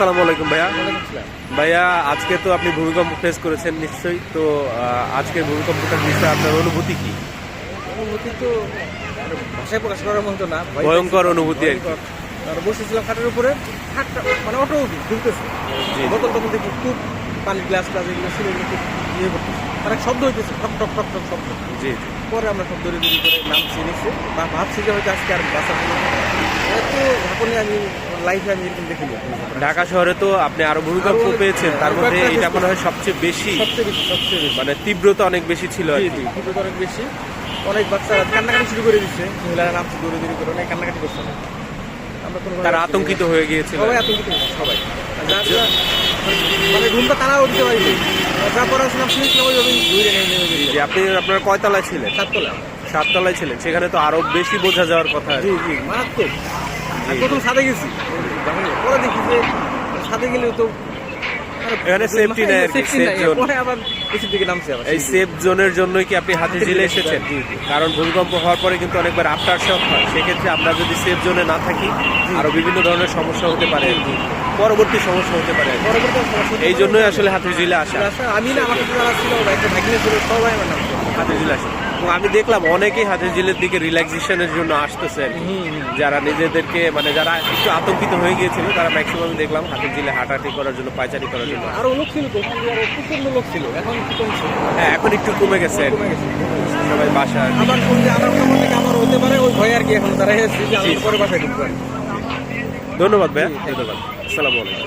আসসালামু আলাইকুম ভাইয়া। ভাইয়া আজকে তো আপনি ভূমিকম্প ফেস করেছেন নিশ্চয়ই, তো আজকের ভূমিকম্পটার বিষয়ে আপনার অনুভূতি কি? অনুভূতি তো ভাষায় প্রকাশ করার মতো না, ভয়ঙ্কর অনুভূতি আর কি। আর বসেছিলাম খাটের উপরে, খাটটা মানে অটো ঢুকতেছে, বোতল টোতল দেখি খুব পানির গ্লাস গ্লাস এগুলো ছিল, এগুলো খুব ইয়ে করতেছে, মানে শব্দ হইতেছে, ঠক ঠক ঠক ঠক শব্দ। জি, পরে আমরা সব দৌড়ে দৌড়ি করে নামছি নিচে, বা ভাবছি যে হয়তো আজকে আর বাসা এত ঝাঁকুনি আমি লাইফে আমি এরকম দেখিনি। ঢাকা শহরে তো আপনি আরো ভূমিকম্প পেয়েছেন, তার মধ্যে এটা মনে হয় সবচেয়ে বেশি, সবচেয়ে বেশি মানে তীব্রতা অনেক বেশি ছিল আর কি। তীব্রতা অনেক বেশি। অনেক বাচ্চারা কান্নাকাটি শুরু করে দিচ্ছে, মহিলারা নামছে দৌড়ে দৌড়ি করে, অনেক কান্নাকাটি করছে। আমরা তারা আতঙ্কিত হয়ে গিয়েছিল, সবাই আতঙ্কিত হয়েছে, সবাই। মানে ঘুমটা তারাও দিতে পারিনি, যা পড়াশোনা শুনেছিলাম ওইভাবেই ঘুরে নেমে যে আপনি আপনার কয়তলায় ছিলেন? 7 তলা। 7 তলায় ছিলেন, সেখানে তো আরো বেশি বোঝা যাওয়ার কথা। জি জি, মারাত্মক। প্রথম ছাদে গেছি, পরে দেখি যে ছাদে গেলে তো এখানে সেফটি নাই আর কি, সেফ জোন। পরে আবার নিচের দিকে নামছি আবার। এই সেফ জোনের জন্যই কি আপনি হাতিরঝিলে এসেছেন? কারণ ভূমিকম্প হওয়ার পরে কিন্তু অনেকবার আফটার শক হয়, সেক্ষেত্রে আমরা যদি সেফ জোনে না থাকি আরো বিভিন্ন ধরনের সমস্যা হতে পারে, পরবর্তী সমস্যা হতে পারে। এই জন্যই আসলে হাতিরঝিলে আসা। আমি না, আমার সাথে যারা ছিল, একটা ভাগিনে ছিল, সবাই আমার নাম হাতিরঝিলে আসে। এবং আমি দেখলাম অনেকেই হাতিরঝিলের দিকে রিল্যাক্সেশনের জন্য আসতেছে, যারা নিজেদেরকে মানে যারা একটু আতঙ্কিত হয়ে গিয়েছিল, তারা ম্যাক্সিমাম দেখলাম হাতিরঝিলে হাঁটাহাঁটি করার জন্য, পায়চারি করার জন্য। আরো লোক ছিল তো, আরো প্রচন্ড লোক ছিল, এখন একটু কমছে। হ্যাঁ, এখন একটু কমে গেছে সবাই বাসা। আবার কোন যে আমার আমার হতে পারে ওই ভয় আর কি, এখন তারা এসেছে যে আমি পরে বাসায় ঢুকবো। ধন্যবাদ ভাইয়া, ধন্যবাদ। আসসালামু আলাইকুম।